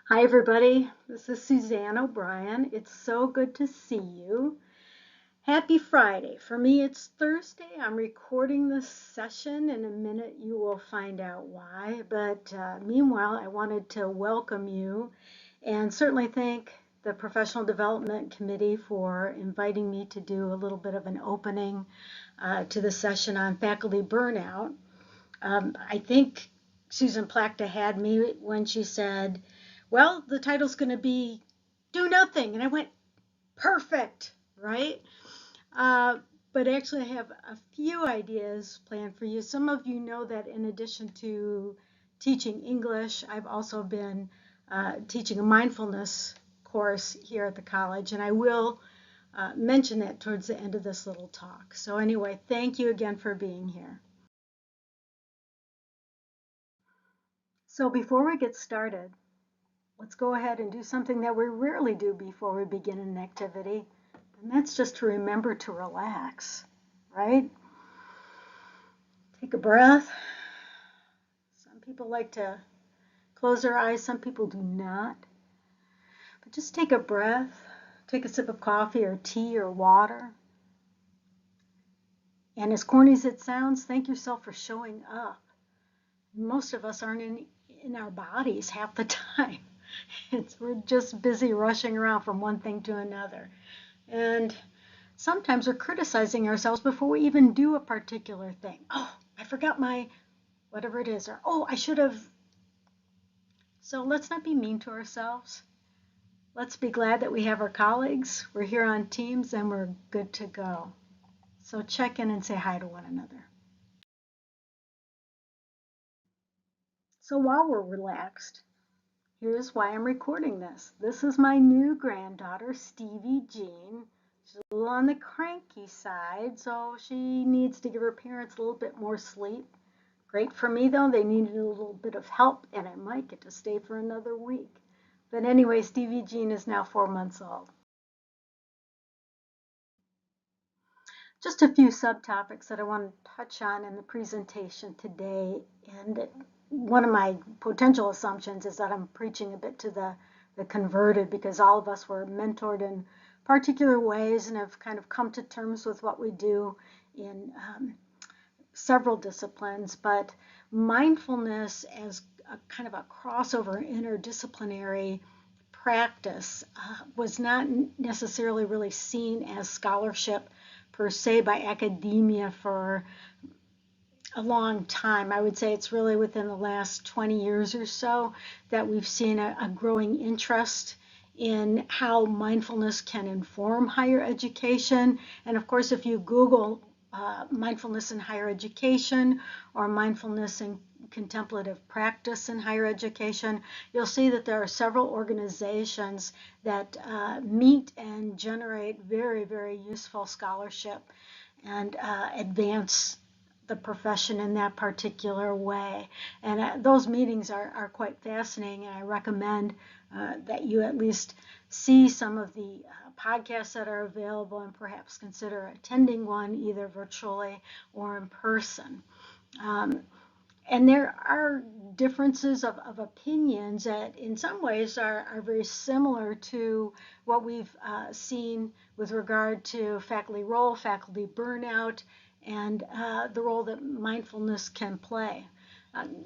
Hi, everybody. This is Suzanne O'Brien. It's so good to see you. Happy Friday. For me, it's Thursday. I'm recording this session. In a minute, you will find out why. But meanwhile, I wanted to welcome you and certainly thank the Professional Development Committee for inviting me to do a little bit of an opening to the session on faculty burnout. I think Susan Plakta had me when she said, well, the title's going to be Do Nothing. And I went, perfect, right? Uh, but actually, I have a few ideas planned for you. Some of you know that in addition to teaching English, I've also been teaching a mindfulness course here at the college, and I will mention that towards the end of this little talk. So, anyway, thank you again for being here. So, before we get started, let's go ahead and do something that we rarely do before we begin an activity, and that's just to remember to relax, right? Take a breath. Some people like to close their eyes, some people do not. But just take a breath, take a sip of coffee or tea or water. And as corny as it sounds, thank yourself for showing up. Most of us aren't in our bodies half the time. We're just busy rushing around from one thing to another. And sometimes we're criticizing ourselves before we even do a particular thing. Oh, I forgot my whatever it is, or oh, I should have. So let's not be mean to ourselves. Let's be glad that we have our colleagues. We're here on Teams and we're good to go. So check in and say hi to one another. So while we're relaxed, here's why I'm recording this. This is my new granddaughter, Stevie Jean. She's a little on the cranky side, so she needs to give her parents a little bit more sleep. Great for me though, they needed a little bit of help and I might get to stay for another week. But anyway, Stevie Jean is now 4 months old. Just a few subtopics that I want to touch on in the presentation today. And one of my potential assumptions is that I'm preaching a bit to the converted because all of us were mentored in particular ways and have kind of come to terms with what we do in several disciplines. But mindfulness as a kind of a crossover interdisciplinary practice was not necessarily really seen as scholarship per se by academia for a long time. I would say it's really within the last 20 years or so that we've seen a growing interest in how mindfulness can inform higher education. And of course, if you Google mindfulness in higher education or mindfulness in contemplative practice in higher education, you'll see that there are several organizations that meet and generate very, very useful scholarship and advance the profession in that particular way. And those meetings are quite fascinating, and I recommend that you at least see some of the podcasts that are available and perhaps consider attending one either virtually or in person. Um, and there are differences of opinions that in some ways are very similar to what we've seen with regard to faculty role, faculty burnout, and the role that mindfulness can play.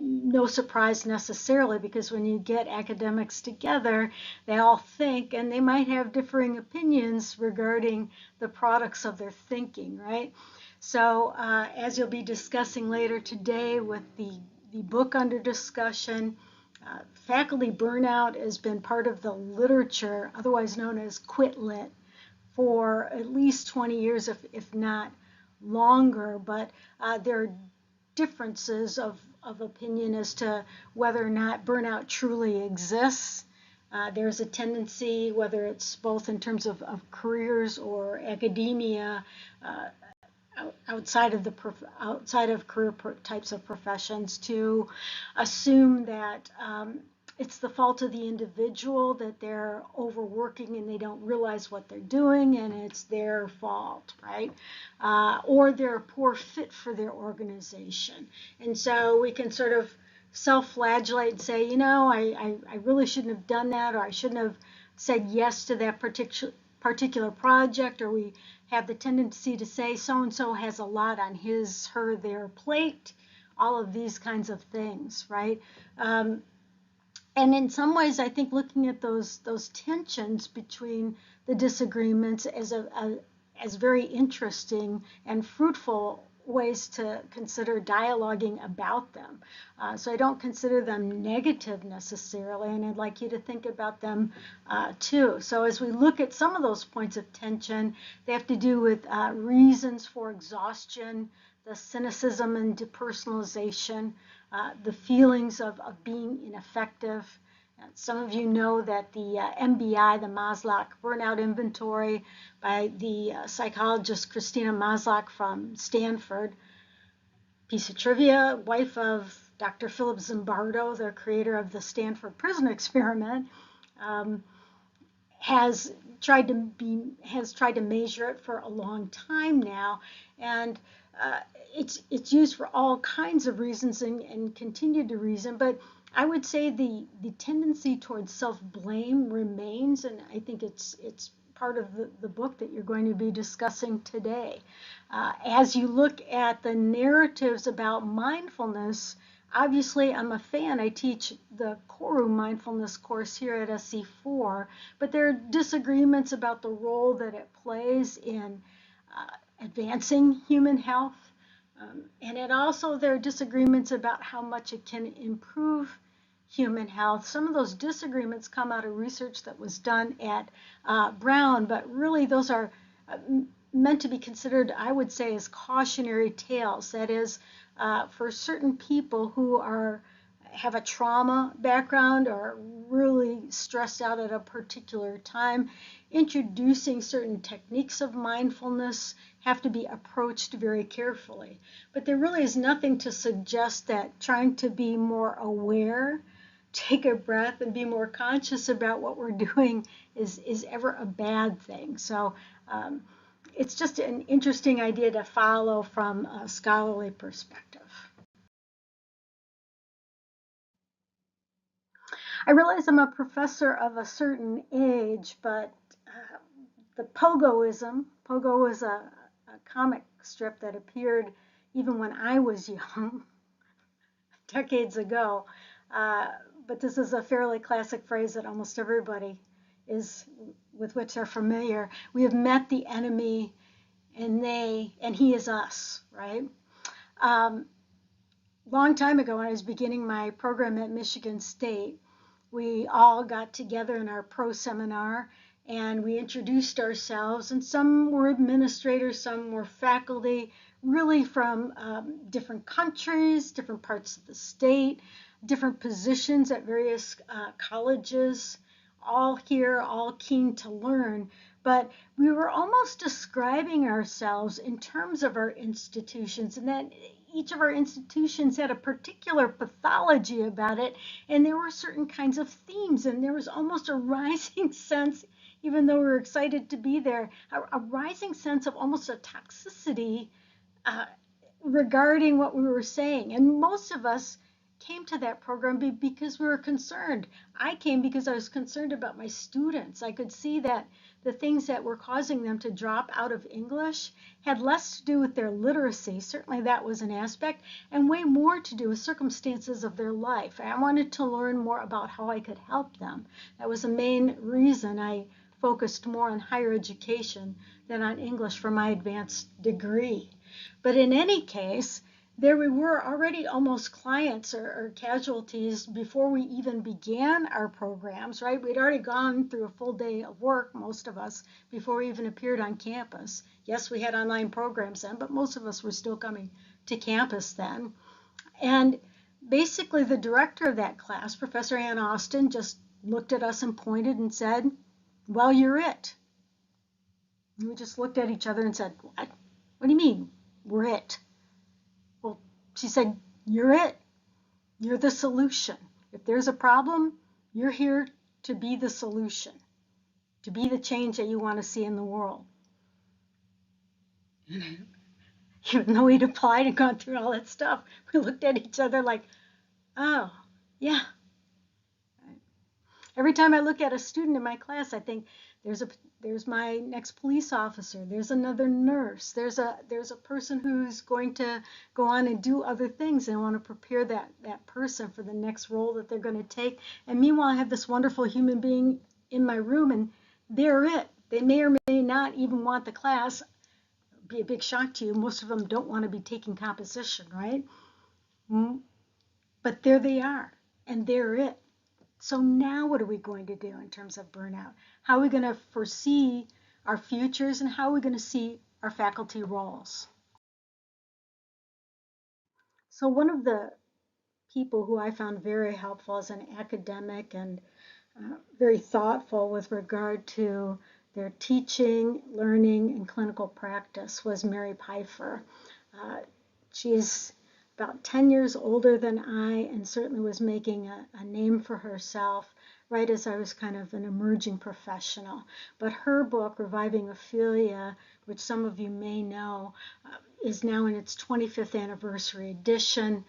No surprise necessarily, because when you get academics together, they all think and they might have differing opinions regarding the products of their thinking, right? So as you'll be discussing later today with the book under discussion, faculty burnout has been part of the literature, otherwise known as quit lit, for at least 20 years, if not longer. But there are differences of opinion as to whether or not burnout truly exists. There's a tendency, whether it's both in terms of careers or academia, outside of career types of professions, to assume that it's the fault of the individual, that they're overworking and they don't realize what they're doing and it's their fault, right? Or they're a poor fit for their organization. And so we can sort of self-flagellate and say, you know, I really shouldn't have done that, or I shouldn't have said yes to that particular project, or we have the tendency to say so and so has a lot on his, her, their plate, all of these kinds of things, right? Um, and in some ways, I think looking at those tensions between the disagreements as very interesting and fruitful ways to consider dialoguing about them. So I don't consider them negative necessarily, and I'd like you to think about them too. So as we look at some of those points of tension, they have to do with reasons for exhaustion, the cynicism and depersonalization, the feelings of being ineffective. And some of you know that the MBI, the Maslach Burnout Inventory by the psychologist Christina Maslach from Stanford, piece of trivia, wife of Dr. Philip Zimbardo, the creator of the Stanford Prison Experiment, um, has has tried to measure it for a long time now, and it's used for all kinds of reasons and continue to reason. But I would say the tendency towards self-blame remains, and I think it's part of the book that you're going to be discussing today. As you look at the narratives about mindfulness, obviously I'm a fan. I teach the Koru mindfulness course here at SC4, but there are disagreements about the role that it plays in advancing human health. And it also, there are disagreements about how much it can improve human health. Some of those disagreements come out of research that was done at Brown, but really those are meant to be considered, I would say, as cautionary tales. That is, for certain people who have a trauma background or really stressed out at a particular time, introducing certain techniques of mindfulness have to be approached very carefully. But there really is nothing to suggest that trying to be more aware, take a breath, and be more conscious about what we're doing is ever a bad thing. So it's just an interesting idea to follow from a scholarly perspective. I realize I'm a professor of a certain age, but the Pogo was a comic strip that appeared even when I was young, decades ago. Uh, but this is a fairly classic phrase that almost everybody is, with which they're familiar. We have met the enemy, and he is us, right? Um, Long time ago, when I was beginning my program at Michigan State, we all got together in our pro seminar and we introduced ourselves, and some were administrators, some were faculty, really from different countries, different parts of the state, different positions at various colleges, all here, all keen to learn. But we were almost describing ourselves in terms of our institutions, and that each of our institutions had a particular pathology about it, and there were certain kinds of themes, and there was almost a rising sense, even though we were excited to be there, a rising sense of almost a toxicity uh, regarding what we were saying. And most of us came to that program because we were concerned. I came because I was concerned about my students. I could see that the things that were causing them to drop out of English had less to do with their literacy. Certainly that was an aspect, and way more to do with circumstances of their life. I wanted to learn more about how I could help them. That was the main reason I focused more on higher education than on English for my advanced degree. But in any case, there we were already almost clients or casualties before we even began our programs, right? We'd already gone through a full day of work, most of us, before we even appeared on campus. Yes, we had online programs then, but most of us were still coming to campus then. And basically, the director of that class, Professor Ann Austin, just looked at us and pointed and said, "Well, you're it." And we just looked at each other and said, "What? What do you mean, we're it?" Well, she said, "You're it. You're the solution. If there's a problem, you're here to be the solution, to be the change that you want to see in the world." Even though we'd applied and gone through all that stuff, we looked at each other like, Oh, yeah. Every time I look at a student in my class, I think there's a there's my next police officer. There's another nurse. There's a person who's going to go on and do other things, and I want to prepare that person for the next role that they're going to take. And meanwhile, I have this wonderful human being in my room, and they're it. They may or may not even want the class. It'd be a big shock to you. Most of them don't want to be taking composition, right? Mm. But there they are, and they're it. So now what are we going to do in terms of burnout? How are we going to foresee our futures, and how are we going to see our faculty roles? So one of the people who I found very helpful as an academic and very thoughtful with regard to their teaching, learning, and clinical practice was Mary Pfeiffer. Uh, she's about 10 years older than I, and certainly was making a name for herself right as I was kind of an emerging professional. But her book, Reviving Ophelia, which some of you may know, is now in its 25th anniversary edition.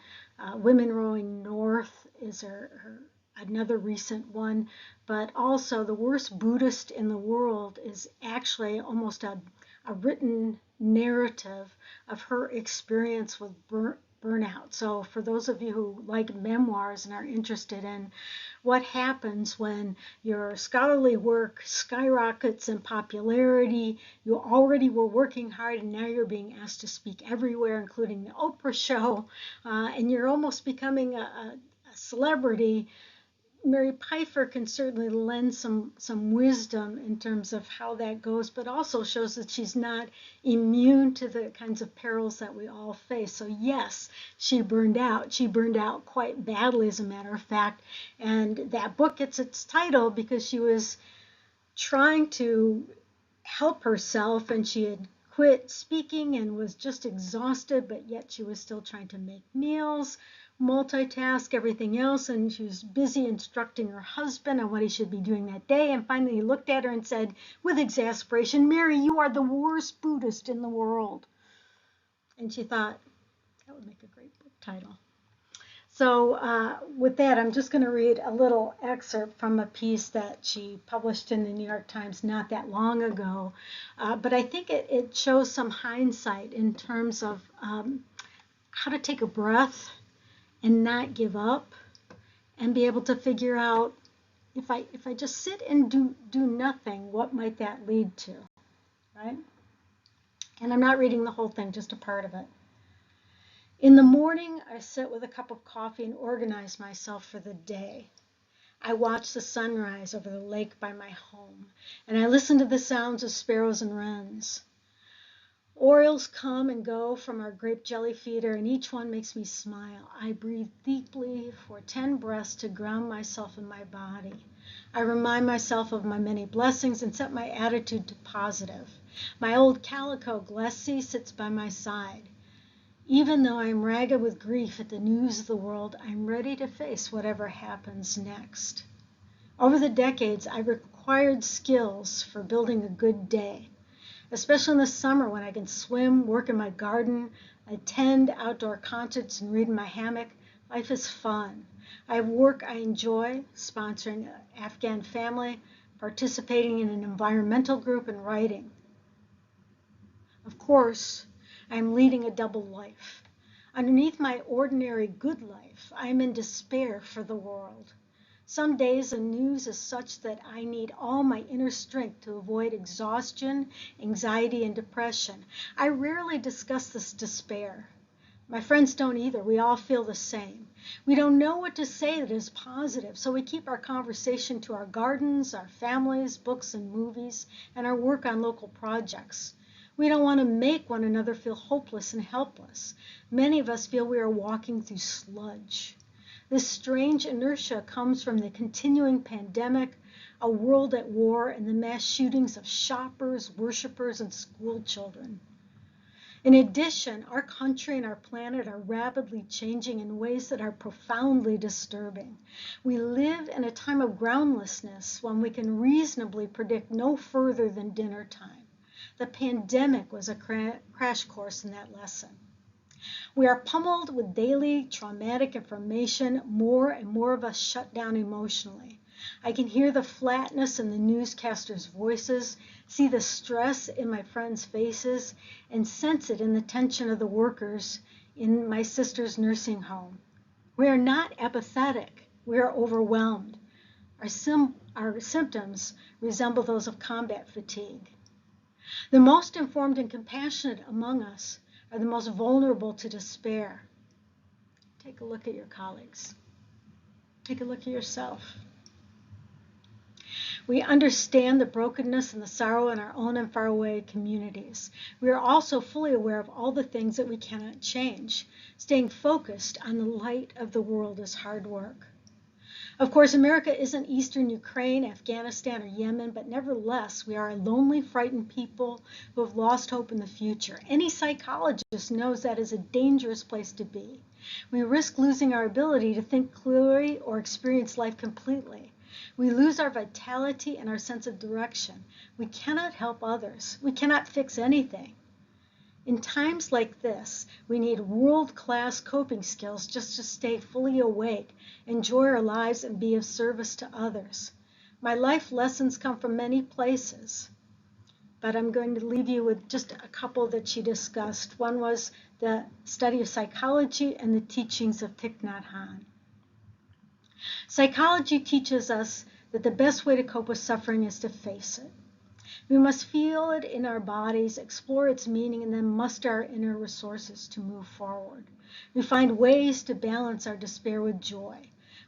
Women Rowing North is her another recent one, but also The Worst Buddhist in the World is actually almost a written narrative of her experience with burnout. So for those of you who like memoirs and are interested in what happens when your scholarly work skyrockets in popularity, you already were working hard and now you're being asked to speak everywhere, including the Oprah show, and you're almost becoming a celebrity. Mary Pfeiffer can certainly lend some wisdom in terms of how that goes, but also shows that she's not immune to the kinds of perils that we all face. So yes, she burned out. She burned out quite badly, as a matter of fact. And that book gets its title because she was trying to help herself, and she had quit speaking and was just exhausted, but yet she was still trying to make meals, multitask, everything else, and she was busy instructing her husband on what he should be doing that day. And finally he looked at her and said with exasperation, "Mary, you are the worst Buddhist in the world." And she thought, that would make a great book title. So with that, I'm just going to read a little excerpt from a piece that she published in the New York Times not that long ago. But I think it shows some hindsight in terms of how to take a breath and not give up, and be able to figure out, if I just sit and do nothing, what might that lead to, right? And I'm not reading the whole thing, just a part of it. In the morning, I sit with a cup of coffee and organize myself for the day. I watch the sunrise over the lake by my home, and I listen to the sounds of sparrows and wrens. Orioles come and go from our grape jelly feeder, and each one makes me smile. I breathe deeply for 10 breaths to ground myself in my body. I remind myself of my many blessings and set my attitude to positive. My old calico, Glessy, sits by my side. Even though I'm ragged with grief at the news of the world, I'm ready to face whatever happens next. Over the decades, I've acquired skills for building a good day, especially in the summer when I can swim, work in my garden, attend outdoor concerts, and read in my hammock. Life is fun. I have work I enjoy, sponsoring an Afghan family, participating in an environmental group, and writing. Of course, I am leading a double life. Underneath my ordinary good life, I am in despair for the world. Some days the news is such that I need all my inner strength to avoid exhaustion, anxiety, and depression. I rarely discuss this despair. My friends don't either. We all feel the same. We don't know what to say that is positive, so we keep our conversation to our gardens, our families, books and movies, and our work on local projects. We don't want to make one another feel hopeless and helpless. Many of us feel we are walking through sludge. This strange inertia comes from the continuing pandemic, a world at war, and the mass shootings of shoppers, worshipers, and school children. In addition, our country and our planet are rapidly changing in ways that are profoundly disturbing. We live in a time of groundlessness when we can reasonably predict no further than dinner time. The pandemic was a crash course in that lesson. We are pummeled with daily traumatic information. More and more of us shut down emotionally. I can hear the flatness in the newscasters' voices, see the stress in my friends' faces, and sense it in the tension of the workers in my sister's nursing home. We are not apathetic. We are overwhelmed. Our symptoms resemble those of combat fatigue. The most informed and compassionate among us are the most vulnerable to despair. Take a look at your colleagues. Take a look at yourself. We understand the brokenness and the sorrow in our own and faraway communities. We are also fully aware of all the things that we cannot change. Staying focused on the light of the world is hard work. Of course, America isn't Eastern Ukraine, Afghanistan, or Yemen, but nevertheless, we are a lonely, frightened people who have lost hope in the future. Any psychologist knows that is a dangerous place to be. We risk losing our ability to think clearly or experience life completely. We lose our vitality and our sense of direction. We cannot help others. We cannot fix anything. In times like this, we need world-class coping skills just to stay fully awake, enjoy our lives, and be of service to others. My life lessons come from many places, but I'm going to leave you with just a couple that she discussed. One was the study of psychology and the teachings of Thich Nhat Hanh. Psychology teaches us that the best way to cope with suffering is to face it. We must feel it in our bodies, explore its meaning, and then muster our inner resources to move forward. We find ways to balance our despair with joy.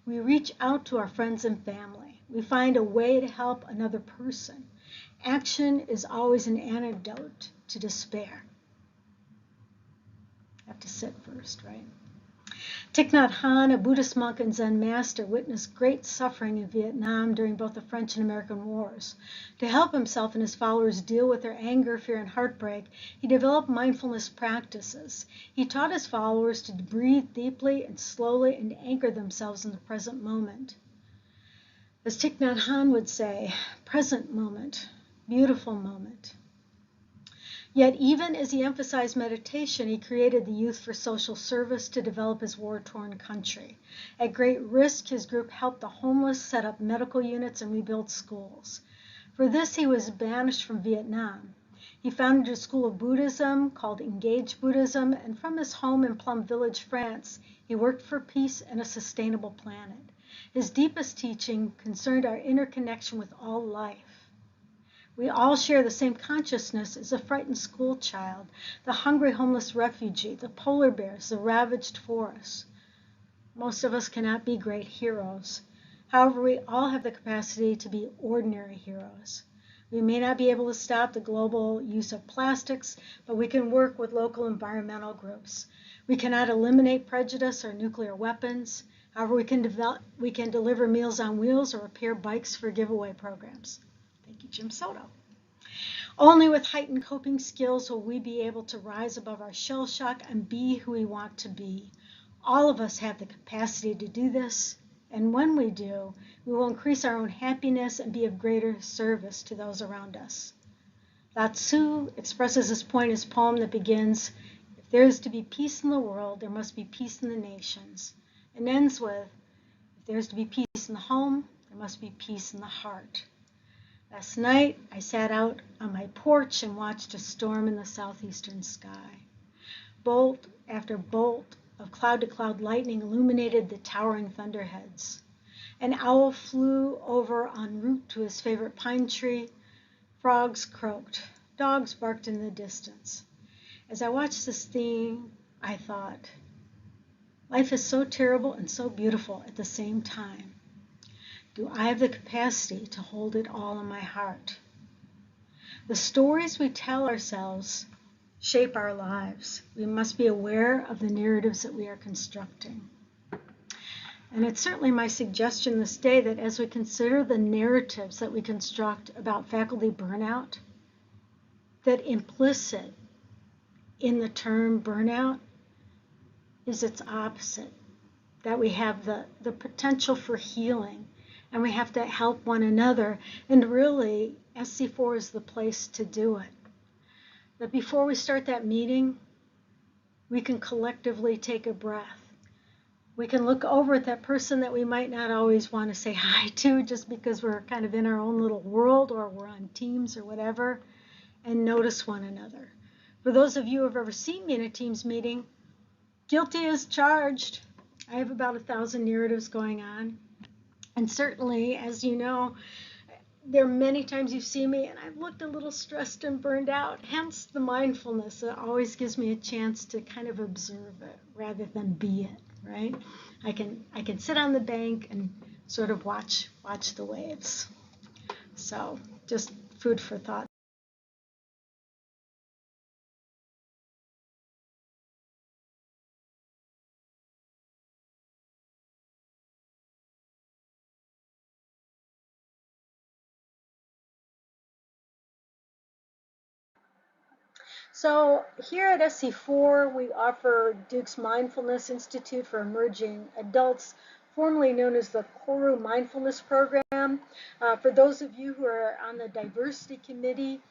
We reach out to our friends and family. We find a way to help another person. Action is always an antidote to despair. I have to sit first, right? Thich Nhat Hanh, a Buddhist monk and Zen master, witnessed great suffering in Vietnam during both the French and American wars. To help himself and his followers deal with their anger, fear, and heartbreak, he developed mindfulness practices. He taught his followers to breathe deeply and slowly and anchor themselves in the present moment. As Thich Nhat Hanh would say, present moment, beautiful moment. Yet even as he emphasized meditation, he created the Youth for Social Service to develop his war-torn country. At great risk, his group helped the homeless, set up medical units, and rebuild schools. For this, he was banished from Vietnam. He founded a school of Buddhism called Engage Buddhism, and from his home in Plum Village, France, he worked for peace and a sustainable planet. His deepest teaching concerned our interconnection with all life. We all share the same consciousness as a frightened school child, the hungry homeless refugee, the polar bears, the ravaged forests. Most of us cannot be great heroes. However, we all have the capacity to be ordinary heroes. We may not be able to stop the global use of plastics, but we can work with local environmental groups. We cannot eliminate prejudice or nuclear weapons. However, we can deliver Meals on Wheels or repair bikes for giveaway programs. Thank you, Jim Soto. Only with heightened coping skills will we be able to rise above our shell shock and be who we want to be. All of us have the capacity to do this, and when we do, we will increase our own happiness and be of greater service to those around us. Lao Tzu expresses this point in his poem that begins, "If there is to be peace in the world, there must be peace in the nations," and ends with, "If there is to be peace in the home, there must be peace in the heart." Last night, I sat out on my porch and watched a storm in the southeastern sky. Bolt after bolt of cloud-to-cloud lightning illuminated the towering thunderheads. An owl flew over en route to his favorite pine tree. Frogs croaked. Dogs barked in the distance. As I watched this scene, I thought, life is so terrible and so beautiful at the same time. Do I have the capacity to hold it all in my heart? The stories we tell ourselves shape our lives. We must be aware of the narratives that we are constructing. And it's certainly my suggestion this day that as we consider the narratives that we construct about faculty burnout, that implicit in the term burnout is its opposite, that we have the potential for healing, and we have to help one another, and really SC4 is the place to do it. But before we start that meeting, we can collectively take a breath. We can look over at that person that we might not always want to say hi to just because we're kind of in our own little world or we're on Teams or whatever, and notice one another. For those of you who have ever seen me in a Teams meeting, guilty as charged. I have about 1,000 narratives going on. And certainly, as you know, there are many times you've seen me and I've looked a little stressed and burned out. Hence the mindfulness. It always gives me a chance to kind of observe it rather than be it, right? I can sit on the bank and sort of watch the waves. So just food for thought. So here at SC4, we offer Duke's Mindfulness Institute for Emerging Adults, formerly known as the Koru Mindfulness Program. For those of you who are on the diversity committee,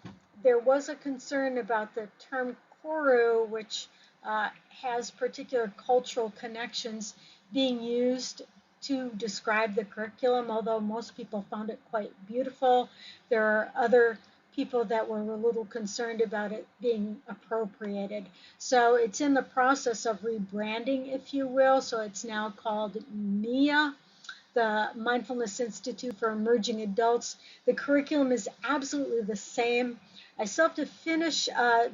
there was a concern about the term Koru, which has particular cultural connections, being used to describe the curriculum, although most people found it quite beautiful. There are other people that were a little concerned about it being appropriated. So it's in the process of rebranding, if you will. So it's now called MIA, the Mindfulness Institute for Emerging Adults. The curriculum is absolutely the same. I still have to finish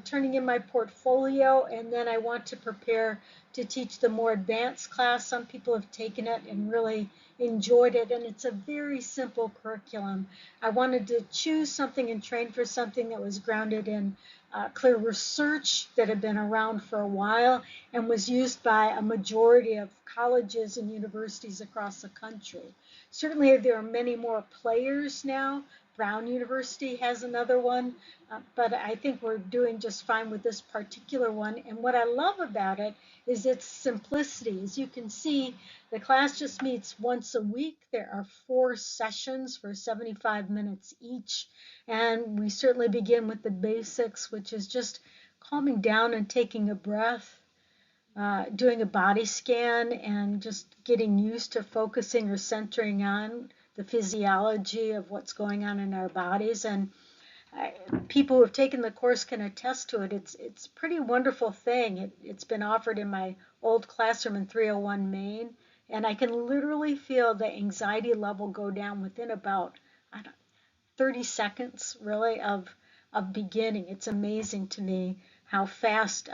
turning in my portfolio, and then I want to prepare to teach the more advanced class. Some people have taken it and really enjoyed it, and it's a very simple curriculum. I wanted to choose something and train for something that was grounded in clear research that had been around for a while and was used by a majority of colleges and universities across the country. Certainly, there are many more players now. Brown University has another one, but I think we're doing just fine with this particular one. And what I love about it is its simplicity. As you can see, the class just meets once a week. There are 4 sessions for 75 minutes each. And we certainly begin with the basics, which is just calming down and taking a breath, doing a body scan, and just getting used to focusing or centering on the physiology of what's going on in our bodies. And people who have taken the course can attest to it. It's a pretty wonderful thing. It's been offered in my old classroom in 301 Main, and I can literally feel the anxiety level go down within about 30 seconds, really, of beginning. It's amazing to me how fast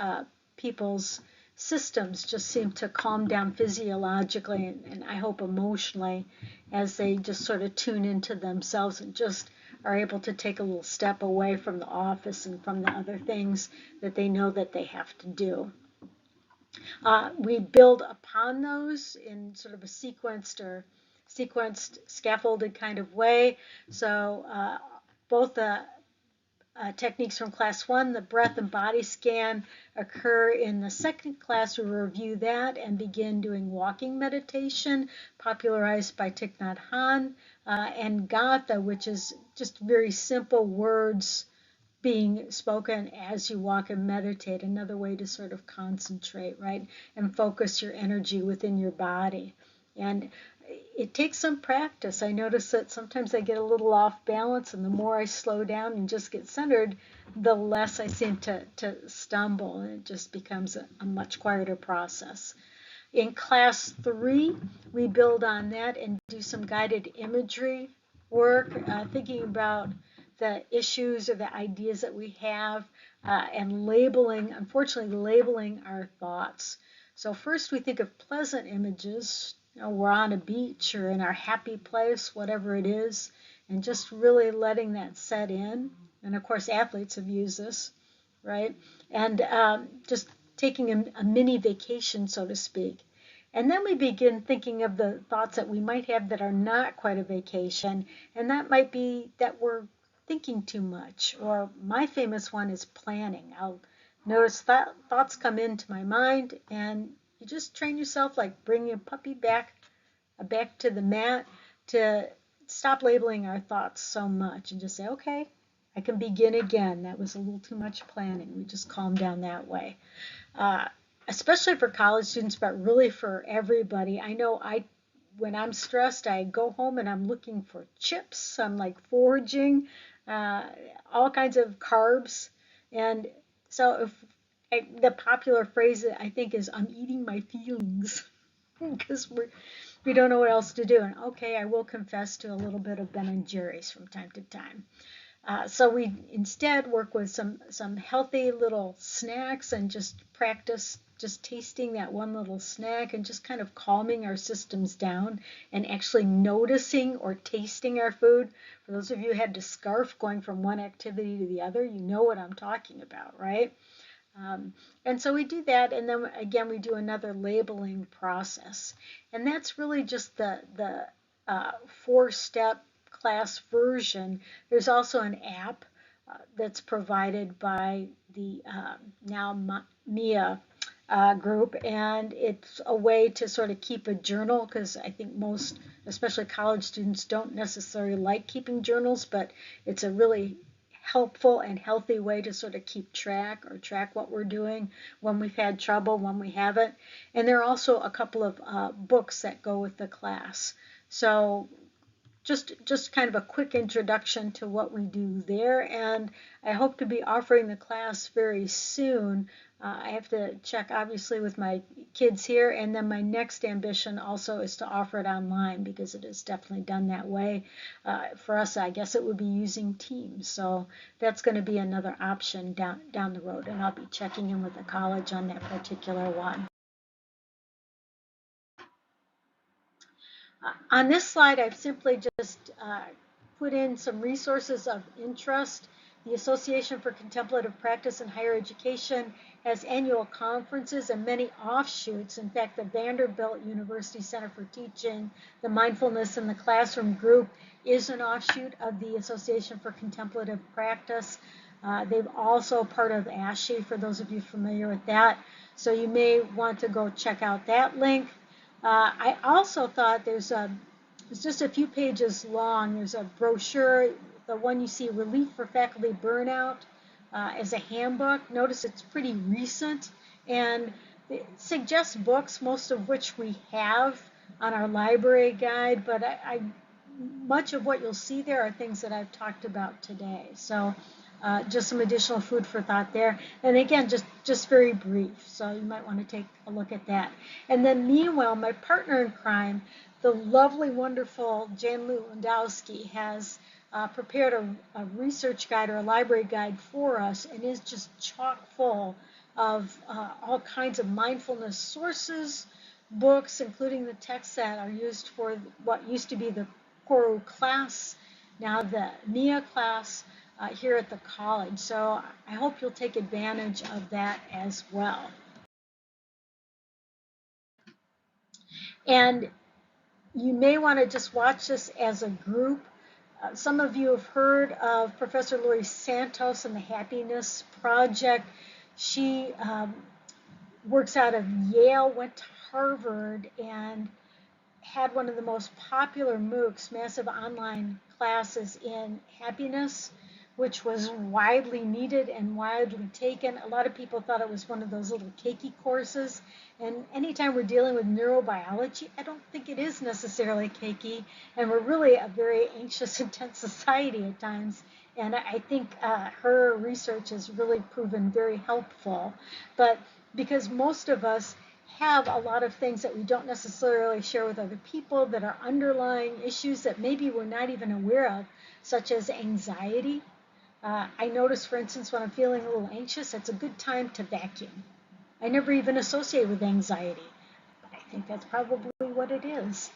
people's systems just seem to calm down physiologically and I hope emotionally as they just sort of tune into themselves and just are able to take a little step away from the office and from the other things that they know that they have to do. We build upon those in sort of a sequenced, scaffolded kind of way. So both the techniques from class 1, the breath and body scan, occur in the second class. We review that and begin doing walking meditation, popularized by Thich Nhat Hanh, and Gatha, which is just very simple words being spoken as you walk and meditate, another way to sort of concentrate, right, and focus your energy within your body. And it takes some practice. I notice that sometimes I get a little off balance, and the more I slow down and just get centered, the less I seem to stumble, and it just becomes a much quieter process. In class 3, we build on that and do some guided imagery work, thinking about the issues or the ideas that we have, and labeling, unfortunately, labeling our thoughts. So first we think of pleasant images. We're on a beach or in our happy place, whatever it is, and just really letting that set in. And of course, athletes have used this, right? And just taking a mini vacation, so to speak. And then we begin thinking of the thoughts that we might have that are not quite a vacation, and that might be that we're thinking too much. Or my famous one is planning. I'll notice that thoughts come into my mind, and you just train yourself, like bringing a puppy back to the mat, to stop labeling our thoughts so much and just say, okay, I can begin again. That was a little too much planning. We just calm down that way. Uh, especially for college students, but really for everybody. I know when I'm stressed, I go home and I'm looking for chips. I'm like foraging, uh, all kinds of carbs. And so the popular phrase I think is I'm eating my feelings because we don't know what else to do. And okay, I will confess to a little bit of Ben and Jerry's from time to time. So we instead work with some healthy little snacks and just practice just tasting that one little snack and just kind of calming our systems down and actually noticing or tasting our food. For those of you who had to scarf going from one activity to the other, you know what I'm talking about, right? And so we do that, and then again we do another labeling process, and that's really just the 4-step class version. There's also an app that's provided by the now Mia group, and it's a way to sort of keep a journal because I think most, especially college students, don't necessarily like keeping journals, but it's a really helpful and healthy way to sort of keep track or track what we're doing when we've had trouble, when we haven't. And there are also a couple of books that go with the class. So just kind of a quick introduction to what we do there, and I hope to be offering the class very soon. I have to check obviously with my kids here, and then my next ambition also is to offer it online because it is definitely done that way. For us, I guess it would be using Teams, so that's going to be another option down the road, and I'll be checking in with the college on that particular one. On this slide, I've simply just put in some resources of interest. The Association for Contemplative Practice in Higher Education has annual conferences and many offshoots. In fact, the Vanderbilt University Center for Teaching the Mindfulness in the Classroom group is an offshoot of the Association for Contemplative Practice. They've also part of ASHE, for those of you familiar with that. So you may want to go check out that link. I also thought it's just a few pages long. There's a brochure, the one you see, Relief for Faculty Burnout, as a handbook. Notice it's pretty recent, and it suggests books, most of which we have on our library guide, but much of what you'll see there are things that I've talked about today. So just some additional food for thought there. And again, just very brief. So you might want to take a look at that. And then meanwhile, my partner in crime, the lovely, wonderful Jan Lewandowski, has prepared a research guide or a library guide for us, and is just chock full of all kinds of mindfulness sources, books, including the texts that are used for what used to be the Koru class, now the MIA class here at the college. So I hope you'll take advantage of that as well. And you may want to just watch this as a group. Some of you have heard of Professor Laurie Santos and the Happiness Project. She works out of Yale, went to Harvard, and had one of the most popular MOOCs, massive online classes in happiness, which was widely needed and widely taken. A lot of people thought it was one of those little cakey courses. And anytime we're dealing with neurobiology, I don't think it is necessarily cakey. And we're really a very anxious, intense society at times. And I think her research has really proven very helpful. But because most of us have a lot of things that we don't necessarily share with other people that are underlying issues that maybe we're not even aware of, such as anxiety. I notice, for instance, when I'm feeling a little anxious, it's a good time to vacuum. I never even associate with anxiety, but I think that's probably what it is.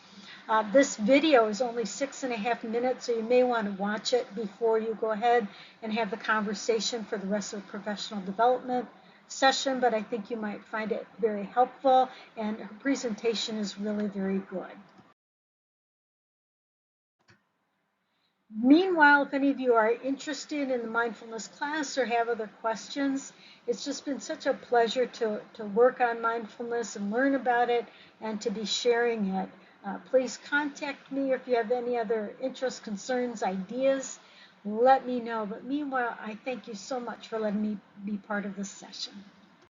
This video is only 6.5 minutes, so you may want to watch it before you go ahead and have the conversation for the rest of the professional development session, but I think you might find it very helpful, and her presentation is really very good. Meanwhile, if any of you are interested in the mindfulness class or have other questions, it's just been such a pleasure to work on mindfulness and learn about it and to be sharing it. Please contact me if you have any other interests, concerns, ideas. Let me know. But meanwhile, I thank you so much for letting me be part of this session.